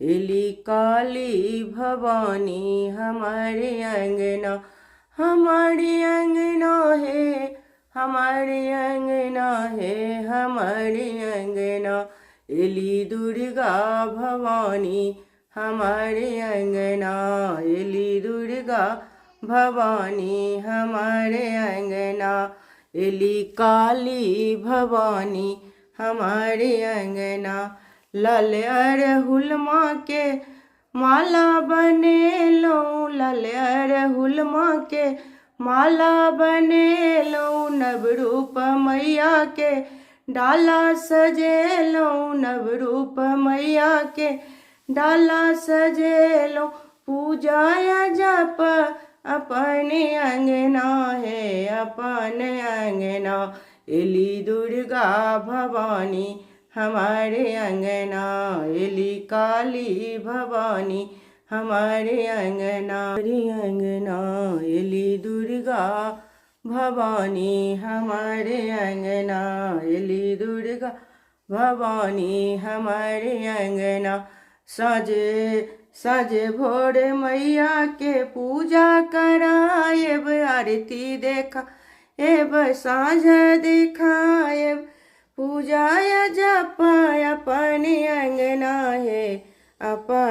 एली काली भवानी हमारे अंगना, हमारे अंगना है, हमारे अंगना है, हमारे अंगना। एली दुर्गा भवानी हमारे अंगना, एली दुर्गा भवानी हमारे अंगना। एली काली भवानी हमारे अंगना। लाल अड़हुल माँ के माला बने लो, लाल अड़हुल माँ के माला बने लो। नव रूप मैया के डाला सजे लो, नव रूप मैया के डाला सजे लो। पूजा या जप अपने अंगना है, अपने अंगना। एली दुर्गा भवानी हमारे अंगना, एली काली भवानी हमारे अंगना, हमारे अंगना। एली दुर्गा भवानी हमारे अंगना, एली दुर्गा भवानी हमारे अंगना। साजे साजे भोर मैया के पूजा कराएब, आरती देखा एब साँझ दिखाएब। पूजा या जप अपने अंगना है, अपन